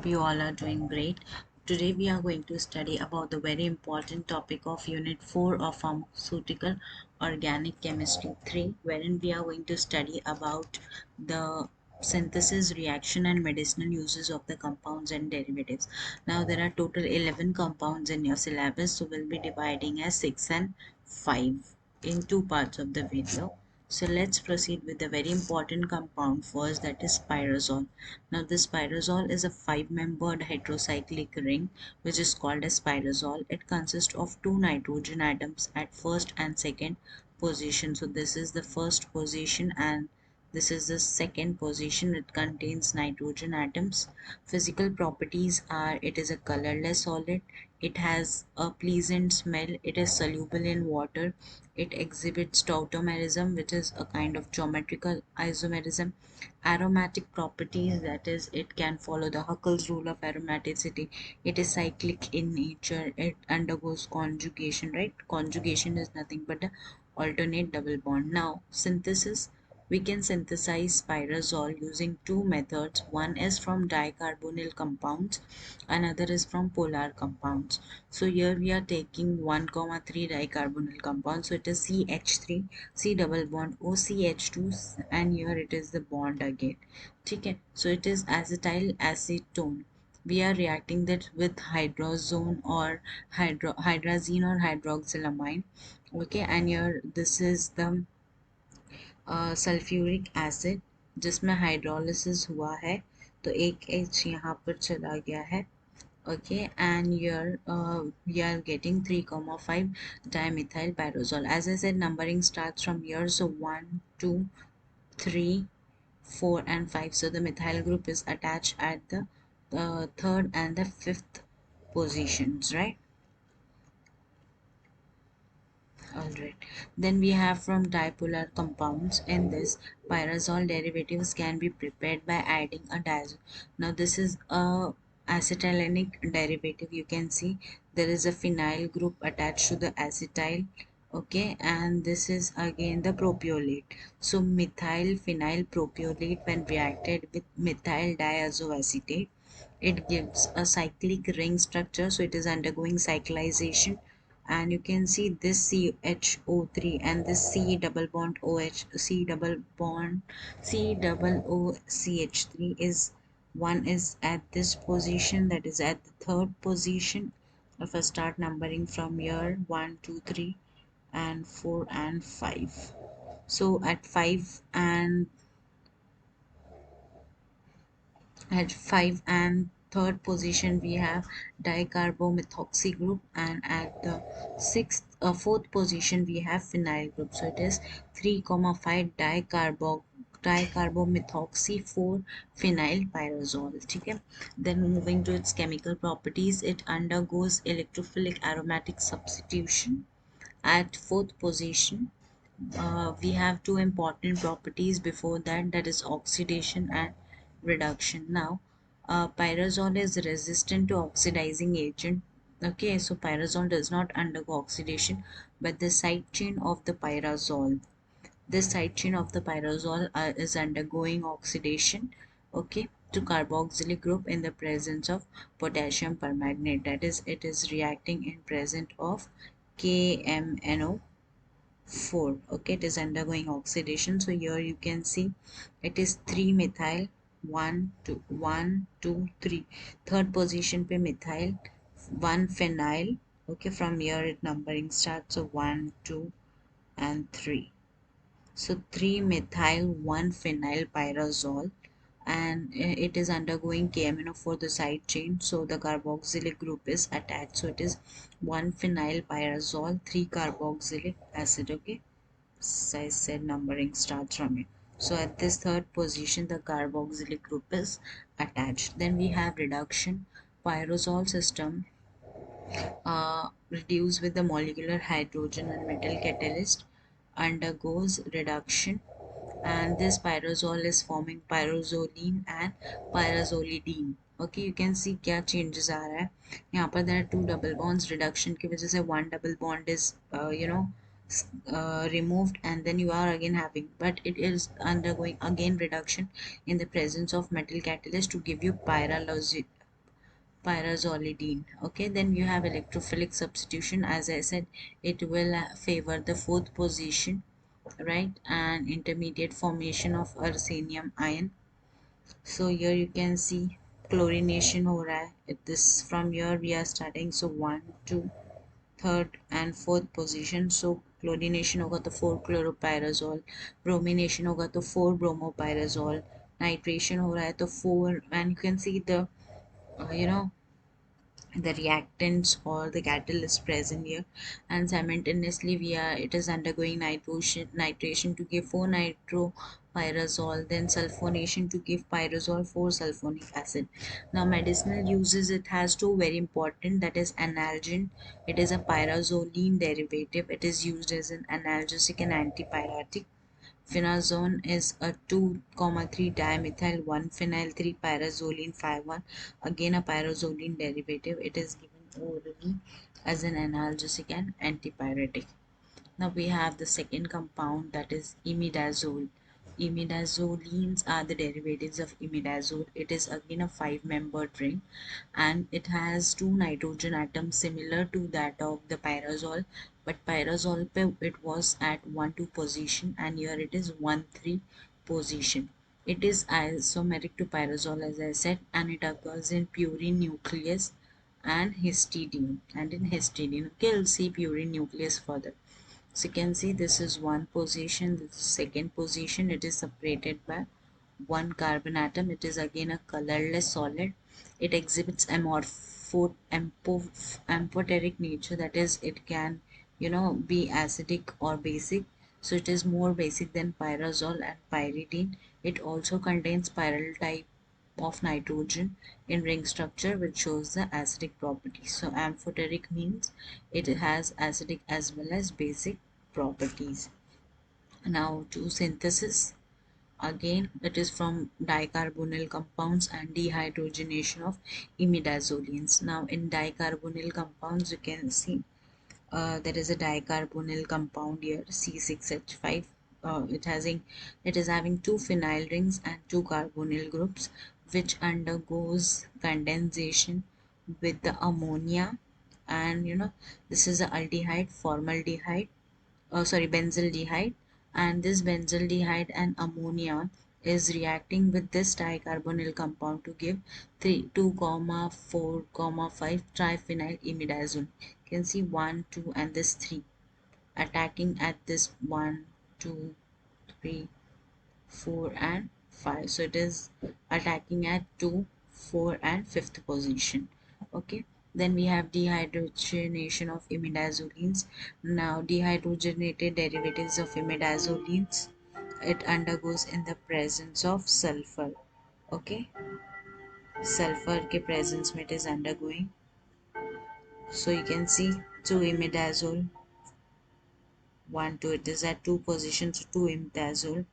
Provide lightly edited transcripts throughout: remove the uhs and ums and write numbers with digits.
hope you all are doing great. Today we are going to study about the very important topic of Unit 4 of Pharmaceutical Organic Chemistry 3, wherein we are going to study about the synthesis, reaction and medicinal uses of the compounds and derivatives. Now there are total 11 compounds in your syllabus, so we'll be dividing as 6 and 5 in two parts of the video. So let's proceed with the very important compound first, that is pyrazole. Now this pyrazole is a 5-membered heterocyclic ring which is called as pyrazole. It consists of 2 nitrogen atoms at first and second position. So this is the first position and this is the second position. It contains nitrogen atoms. Physical properties are: it is a colorless solid, it has a pleasant smell, it is soluble in water, it exhibits tautomerism, which is a kind of geometrical isomerism. Aromatic properties, that is, it can follow the Huckel's rule of aromaticity. It is cyclic in nature, it undergoes conjugation, right? Conjugation is nothing but the alternate double bond. Now synthesis: we can synthesize pyrazole using two methods. One is from dicarbonyl compounds, another is from polar compounds. So here we are taking 1,3 dicarbonyl compound, so it is CH3, C double bond OCH2, and here it is the bond again. Okay, so it is acetyl acetone. We are reacting that with hydrazone or hydrazine or hydroxylamine. Okay, and here this is the sulphuric acid जिसमें hydrolysis हुआ है तो एक H यहाँ पर चला गया है. Okay, and here we are getting 3,5 dimethyl pyrazole. As I said, numbering starts from here, so 1 2 3 4 and 5. So the methyl group is attached at the third and the fifth positions, right? Alright, then we have from dipolar compounds. In this, pyrazole derivatives can be prepared by adding a diazole. Now this is a acetylenic derivative. You can see there is a phenyl group attached to the acetyl. Okay, and this is again the propiolate. So methyl phenyl propiolate, when reacted with methyl diazoacetate, it gives a cyclic ring structure, so it is undergoing cyclization. And you can see this CHO3 and this C double bond OH, C double bond C double O CH3 is, one is at this position, that is at the third position. If I start numbering from here, 1 2 3 and 4 and 5. So at 5 and third position we have dicarbomethoxy group, and at the fourth position we have phenyl group. So it is 3,5 dicarbomethoxy 4 phenyl pyrazole. Okay, then moving to its chemical properties, it undergoes electrophilic aromatic substitution. At fourth position we have two important properties before that, that is oxidation and reduction. Now pyrazole is resistant to oxidizing agent. Okay, so pyrazole does not undergo oxidation, but the side chain of the pyrazole, this side chain of the pyrazole is undergoing oxidation, okay, to carboxylic group in the presence of potassium permanganate. That is, it is reacting in presence of KMNO 4. Okay, it is undergoing oxidation. So here you can see it is 3 methyl, 1 2 1 2 3, third position pe methyl, 1 phenyl. Okay, from here it numbering starts, so 1 2 and 3. So 3 methyl, 1 phenyl pyrazole, and it is undergoing KMNO for the side chain, so the carboxylic group is attached. So it is 1 phenyl pyrazole, 3 carboxylic acid. Okay, so I said numbering starts from here. So at this third position the carboxylic group is attached. Then we have reduction. Pyrazole system reduced with the molecular hydrogen and metal catalyst undergoes reduction, and this pyrazole is forming pyrazolene and pyrazolidine. Okay, you can see क्या changes आ रहा है यहाँ पर. there are two double bonds. reduction की वजह से one double bond is removed, and then you are again having, but it is undergoing again reduction in the presence of metal catalyst to give you pyrazolidine. Okay, then you have electrophilic substitution. As I said, it will favor the fourth position, right, and intermediate formation of arsenium ion. So here you can see chlorination हो रहा है. This from here we are starting. So 1, 2, third and fourth position. So chlorination होगा तो 4 chloropyrazole, bromination होगा तो 4 bromopyrazole, nitration हो रहा है तो 4, and you can see the you know the reactants or the catalyst present here, and simultaneously we are it is undergoing nitration to give 4 nitropyrazole, then sulfonation to give pyrazole 4 sulfonic acid. Now medicinal uses, it has two very important, that is analgin. It is a pyrazolene derivative. It is used as an analgesic and antipyretic. Phenazone is a 2,3 dimethyl 1-phenyl 3-pyrazolene 5-1, again a pyrazolene derivative. It is given orally as an analgesic and antipyretic. Now we have the second compound, that is imidazole. Imidazolines are the derivatives of imidazole. It is again a 5-membered ring, and it has 2 nitrogen atoms similar to that of the pyrazole, but pyrazole it was at 1-2 position, and here it is 1-3 position. It is isomeric to pyrazole, as I said, and it occurs in purine nucleus and histidine. And in histidine, okay, we'll see purine nucleus further. So you can see this is one position, this is second position. It is separated by one carbon atom. It is again a colorless solid. It exhibits amphoteric nature, that is it can be acidic or basic. So it is more basic than pyrazole and pyridine. It also contains chiral type of nitrogen in ring structure, which shows the acidic properties. So amphoteric means it has acidic as well as basic properties. Now to synthesis. Again, it is from dicarbonyl compounds and dehydrogenation of imidazolines. Now in dicarbonyl compounds, you can see there is a dicarbonyl compound here, C6H5. It is having 2 phenyl rings and 2 carbonyl groups, which undergoes condensation with the ammonia, and this is a aldehyde, formaldehyde, benzaldehyde, and this benzaldehyde and ammonia is reacting with this dicarbonyl compound to give 2,4,5 triphenyl imidazole. You can see 1, 2, and this 3 attacking at this 1, 2, 3, 4, and 5. So it is attacking at 2, 4, and 5th position. Okay, then we have dehydrogenation of imidazolines. Now dehydrogenated derivatives of imidazolines, it undergoes in the presence of sulfur. Okay, sulfur के presence में it is undergoing. So you can see 2 imidazole, 1, 2, it is at 2 positions, 2 imidazole.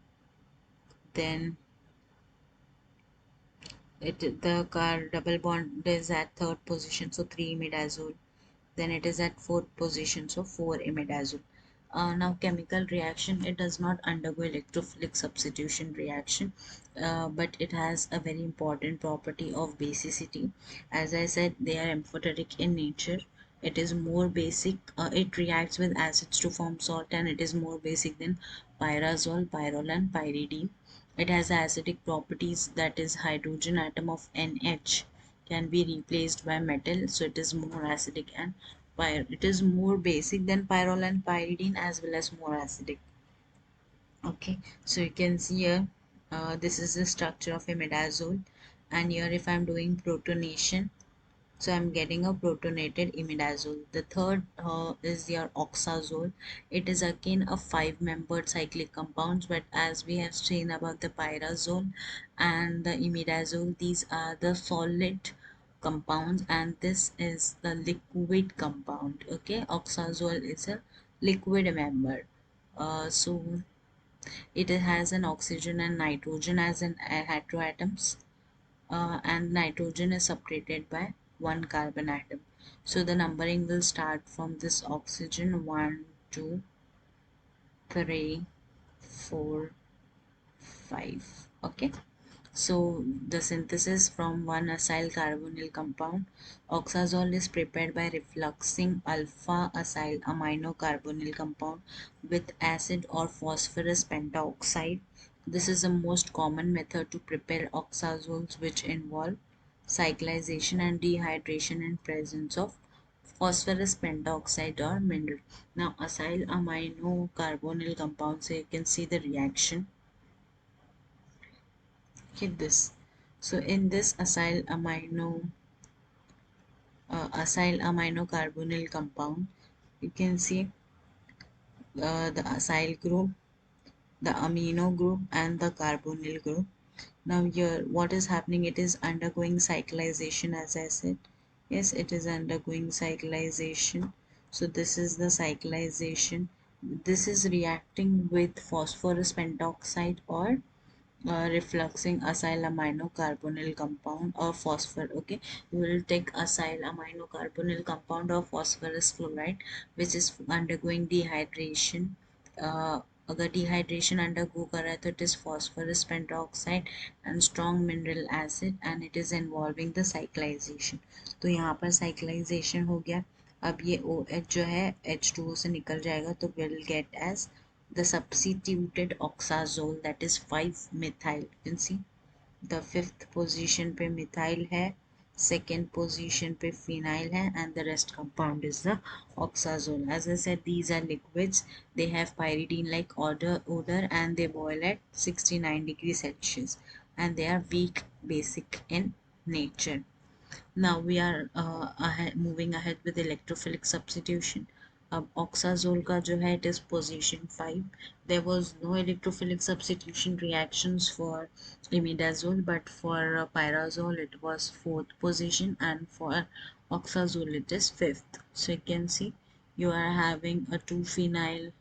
Then the car double bond is at 3rd position, so 3 imidazole. Then it is at 4th position, so 4 imidazole. Now chemical reaction, it does not undergo electrophilic substitution reaction, but it has a very important property of basicity. As I said, they are amphoteric in nature. It is more basic, it reacts with acids to form salt, and it is more basic than pyrazole, pyrrole, and pyridine. It has acidic properties, that is hydrogen atom of NH can be replaced by metal, so it is more acidic, and it is more basic than pyrrole and pyridine, as well as more acidic. Okay, so you can see here, this is the structure of imidazole, and here if I'm doing protonation, so I'm getting a protonated imidazole. The third is your oxazole. It is again a 5-membered cyclic compound, but as we have seen about the pyrazole and the imidazole, these are the solid compounds, and this is the liquid compound. Okay, oxazole is a liquid member. So it has an oxygen and nitrogen as an heteroatoms, and nitrogen is separated by one carbon atom. So the numbering will start from this oxygen: 1, 2, 3, 4, 5. Okay, So the synthesis from one acyl carbonyl compound, oxazole is prepared by refluxing alpha acyl amino carbonyl compound with acid or phosphorus pentoxide. This is the most common method to prepare oxazoles, which involve cyclization and dehydration in presence of phosphorus pentoxide or mineral. Now acyl amino carbonyl compound, so you can see the reaction. Hit this. So in this acyl amino carbonyl compound, you can see the acyl group, the amino group, and the carbonyl group. Now here what is happening, it is undergoing cyclization, as I said. Yes, it is undergoing cyclization. So this is the cyclization. This is reacting with phosphorus pentoxide or refluxing acyl amino carbonyl compound or phosphor. Okay, we will take acyl amino carbonyl compound or phosphorus fluoride, which is undergoing dehydration. अगर dehydration undergo कर रहा है तो it is phosphorus pentoxide and strong mineral acid and it is involving the cyclisation. तो यहाँ पर cyclisation हो गया. अब ये OH जो है H2O से निकल जाएगा तो will get as the substituted oxazole, that is 5-methyl. You can see the 5th position पे methyl है, 2nd position पे phenyl है, and the rest compound is the oxazole. As I said, these are liquids. They have pyridine like odor and they boil at 69 degrees Celsius, and they are weak basic in nature. Now we are moving ahead with electrophilic substitution. अब oxazole का जो है it is position 5. There was no electrophilic substitution reactions for imidazole, but for pyrazole it was 4th position, and for oxazole it is 5th. So you can see you are having a 2-phenyl.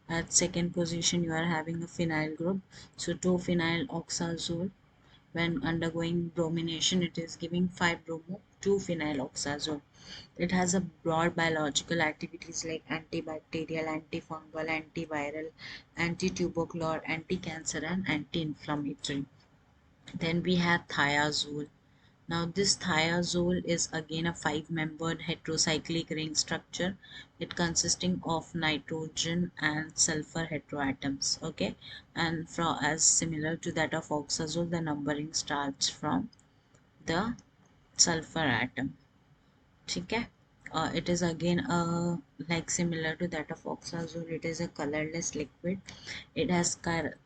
At 2nd position you are having a phenyl group. So 2-phenyl oxazole, when undergoing bromination, it is giving 5-bromo 2-phenyloxazole. It has a broad biological activities like antibacterial, antifungal, antiviral, antitubercular, anti-cancer, and anti-inflammatory. Then we have thiazole. Now this thiazole is again a 5-membered heterocyclic ring structure. It consisting of nitrogen and sulfur heteroatoms. Okay, and from as similar to that of oxazole, the numbering starts from the sulfur atom. Okay, it is again like similar to that of oxazole. It is a colorless liquid. It has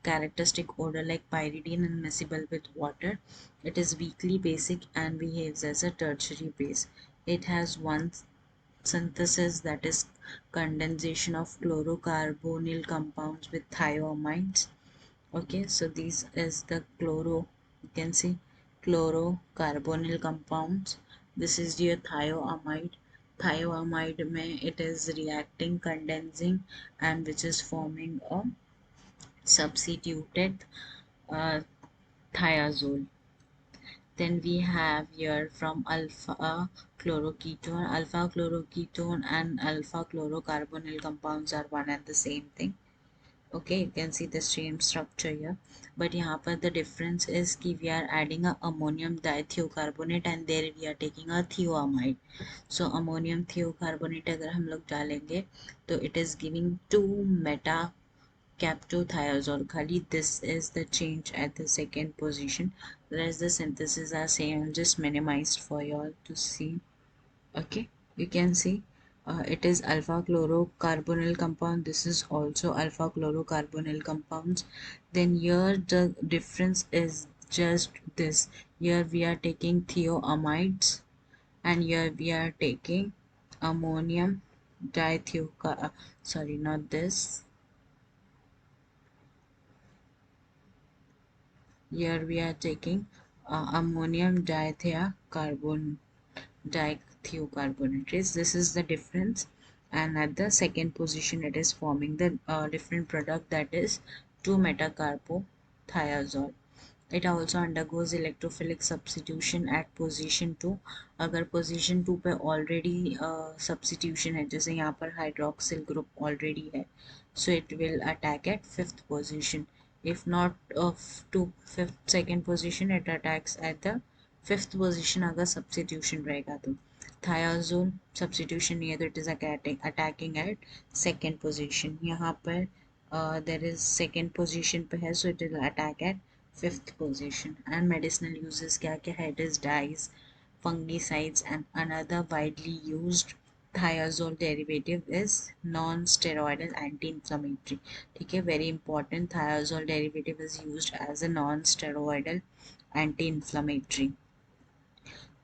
characteristic odor like pyridine and miscible with water. It is weakly basic and behaves as a tertiary base. It has one synthesis, that is condensation of chlorocarbonyl compounds with thioamides. Okay, so this is the you can see chlorocarbonyl compounds. This is your thioamide. Thioamide mein it is reacting, condensing, and which is forming a substituted uh, thiazole. Then we have here from alpha chloroketone. Alpha chloroketone and alpha chlorocarbonyl compounds are one and the same thing. Okay, you can see the same structure here, but यहाँ पर the difference is कि we are adding a ammonium dithiocarbonate and there we are taking a thioamide. So ammonium thiocarbonate अगर हम लोग डालेंगे तो it is giving 2-meta captothiazole khali. This is the change at the 2nd position. The rest the synthesis are same, just minimized for you all to see. Okay, you can see it is alpha chlorocarbonyl compound. This is also alpha chlorocarbonyl compounds. Then here the difference is just this. Here we are taking thioamides and here we are taking ammonium dithiocarbonate. Sorry, not this. Here we are taking ammonium dithiocarbonate. This is the difference, and at the 2nd position it is forming the different product, that is 2-metacarbothiazole. It also undergoes electrophilic substitution at position 2. अगर position 2 पे already substitution है, जैसे यहाँ पर hydroxyl group already है, so it will attack at 5th position. if not to fifth second position, it attacks at the fifth position अगर substitution रहेगा तो. Thiazole substitution नहीं है तो it is attacking at second position. यहाँ पर there is second position पे है, so it will attack at fifth position. And medicinal uses क्या क्या है? It is dyes, fungicides, and another widely used thiazole derivative is non-steroidal anti-inflammatory. ठीक है, very important. Thiazole derivative is used as a non-steroidal anti-inflammatory.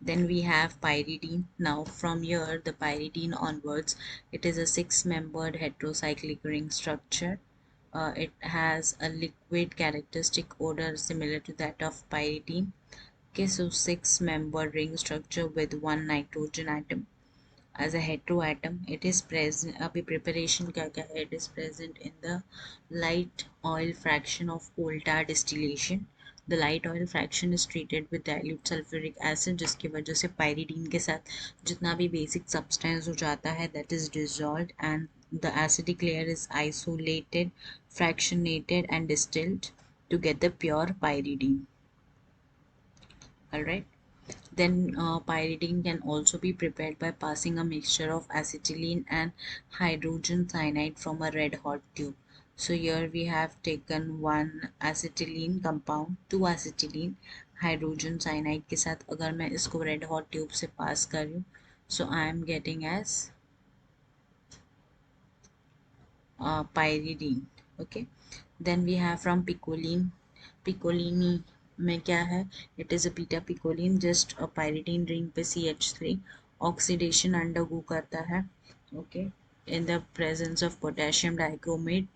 Then we have pyridine. Now from here, the pyridine onwards, it is a six-membered heterocyclic ring structure. It has a liquid characteristic odor similar to that of pyridine. Okay, so six-membered ring structure with one nitrogen atom as a heteroatom. It is present, अभी preparation क्या क्या है? It is present in the light oil fraction of coal tar distillation. The light oil fraction is treated with dilute sulfuric acid, जिसकी वजह से pyridine के साथ जितना भी basic substance हो जाता है that is dissolved and the acidic layer is isolated, fractionated and distilled to get the pure pyridine. Alright. Then pyridine can also be prepared by passing a mixture of acetylene and hydrogen cyanide from a red hot tube. So here we have taken one acetylene compound, two acetylene, hydrogen cyanide के साथ अगर मैं इसको red hot tube से pass कर रही हूँ, so I am getting as pyridine. Okay. Then we have from picoline. Picoline में क्या है? It is a beta picoline, just a pyridine ring पे CH3 oxidation undergo करता है. Okay, in the presence of potassium dichromate,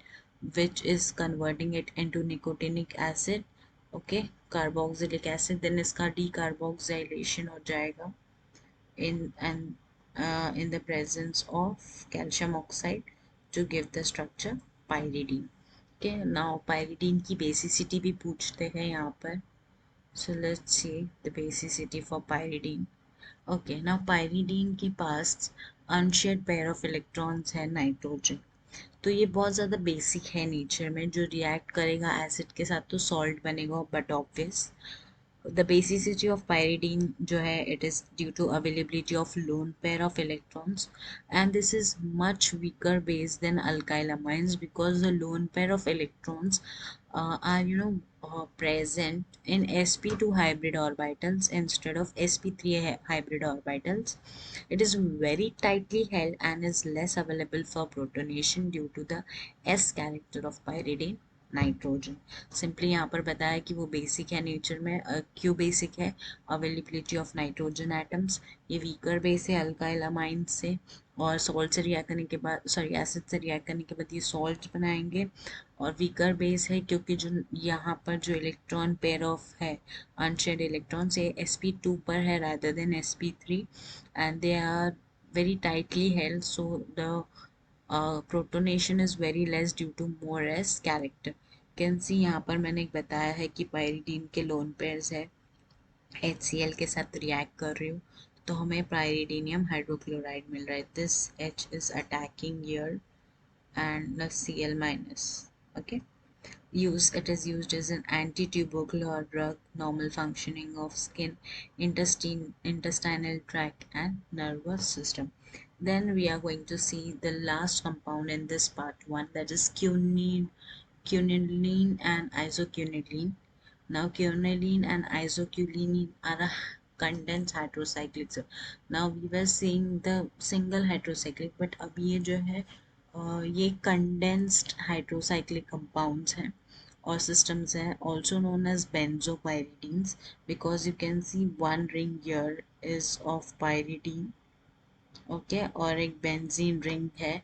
which is converting it into nicotinic acid. Okay, carboxylic acid. Then इसका decarboxylation हो जाएगा in the presence of calcium oxide to give the structure pyridine. Okay, now pyridine की basicity भी पूछते हैं यहाँ पर. So let's see the basicity for pyridine. Okay, now pyridine के पास unshared pair of electrons है नाइट्रोजन. तो ये बहुत ज़्यादा बेसिक है नेचर में, जो रिएक्ट करेगा एसिड के साथ तो सॉल्ट बनेगा, but obvious. The basicity of pyridine जो है, it is due to availability of lone pair of electrons, and this is much weaker base than alkyl amines because the lone pair of electrons are present in sp2 hybrid orbitals instead of sp3 hybrid orbitals. It is very tightly held and is less available for protonation due to the s character of pyridine nitrogen. Simply यहाँ पर बताया कि वो basic है nature में. क्यों basic है? Availability of nitrogen atoms. ये वीकर बेस है अल्काइल अमाइन से, और सॉल्ट से रिएक्ट करने के बाद, सॉरी एसिड से रिएक्ट करने के बाद ये सॉल्ट बनाएंगे. और वीकर बेस है क्योंकि जो यहाँ पर जो इलेक्ट्रॉन पेयर ऑफ है अनशेयर्ड इलेक्ट्रॉन्स, ये sp2 पर है rather than sp3 and they are very tightly held, so the protonation is very less due to more s character. Can see यहाँ पर मैंने एक बताया है कि पायरिडीन के लोन पेयर्स है, HCl के साथ रिएक्ट कर रही हूँ तो हमें पायरिडीनियम हाइड्रोक्लोराइड मिल रहा है. This H is attacking here and the Cl minus. Okay. It is used as an anti-tubercular drug, normal functioning of skin, intestinal tract and nervous system. Then we are going to see the last compound in this part 1, that is quinine and isoquinolene. Now quinine and isoquinolene are a condensed heterocyclic. Now we were seeing the single heterocyclic, but अभी ये जो है ये condensed heterocyclic compounds हैं or systems हैं, also known as benzopyridines, because you can see one ring here is of pyridine. Okay, और एक benzene ring है.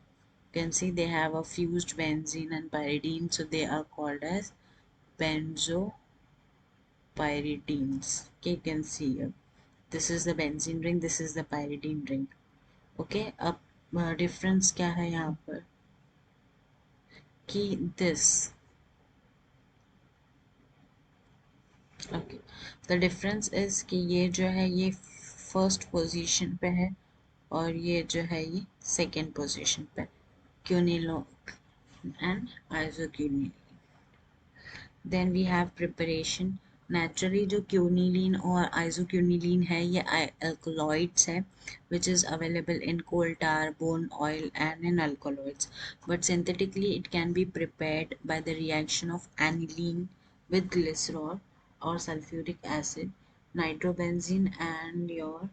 You can see they have a fused benzene and pyridine, so they are called as benzopyridines. Okay, you can see here, this is the benzene ring, this is the pyridine ring. Okay, अब difference क्या है यहाँ पर कि this, okay, the difference is कि ये जो है ये फर्स्ट पोजीशन पे है और ये जो है ये सेकेंड पोजीशन पे, quinoline and isoquinoline. Then we have preparation. Naturally जो क्यूनिलीन और आइसोक्यूनिलीन है ये अल्कोलॉइड्स है which is available in coal tar, bone oil and in alkaloids, but synthetically it can be prepared by the reaction of aniline with glycerol or sulfuric acid, nitrobenzene and your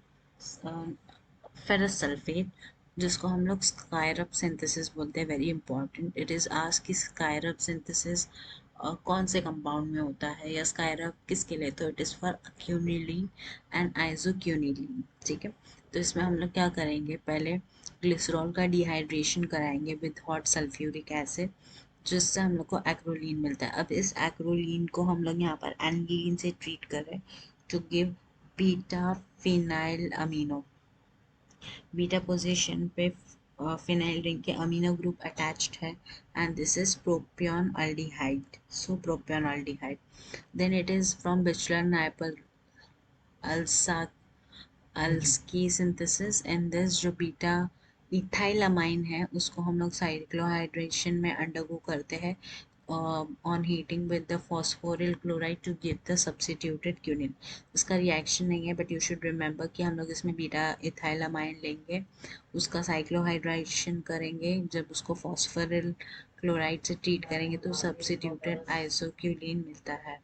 ferrous sulphate, जिसको हम लोग स्कायरप synthesis बोलते हैं। Very important, it is asked कि स्कायरप synthesis कौन से compound में होता है या स्कायरप किसके लिए, तो इट इज़ फॉर क्यूनिलीन एंड आइसोक्यूनिलीन। ठीक है, तो इसमें हम लोग क्या करेंगे, पहले ग्लिसरॉल का डिहाइड्रेशन कराएंगे विद हॉट सल्फ्यूरिक एसिड, जिससे हम लोग को एक्रोलीन मिलता है। अब इस एक्रोलीन को हम लोग यहाँ पर एनिलीन से ट्रीट कर रहे हैं to give beta phenyl amino. Beta position पे फिनाइल रिंग के अमीनो ग्रुप अटैच्ड है and this is propionaldehyde, so propionaldehyde. Then it is from Bischler Napieralski synthesis. In this जो beta ethylamine है उसको हम लोग cyclodehydration में undergo करते हैं on heating with the phosphoryl chloride to give the substituted quinine. इसका reaction नहीं है बट यू शुड रिमेंबर कि हम लोग इसमें बीटा इथाइलामाइन लेंगे, उसका साइक्लोहाइड्रेशन करेंगे, जब उसको फॉस्फोरिल क्लोराइड से ट्रीट करेंगे तो सब्स्टिट्यूटेड आइसोक्यूलिन मिलता है।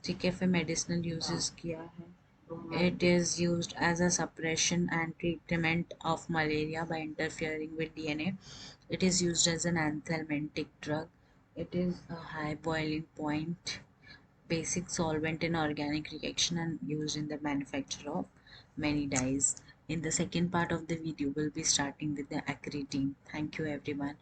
ठीक है, फिर मेडिसिनल यूजेस किया है। It is used as a suppression and treatment of malaria by interfering with DNA. It is used as an anthelmintic drug. It is a high boiling point, basic solvent in organic reaction and used in the manufacture of many dyes. In the second part of the video, we'll be starting with the acridine. Thank you everyone.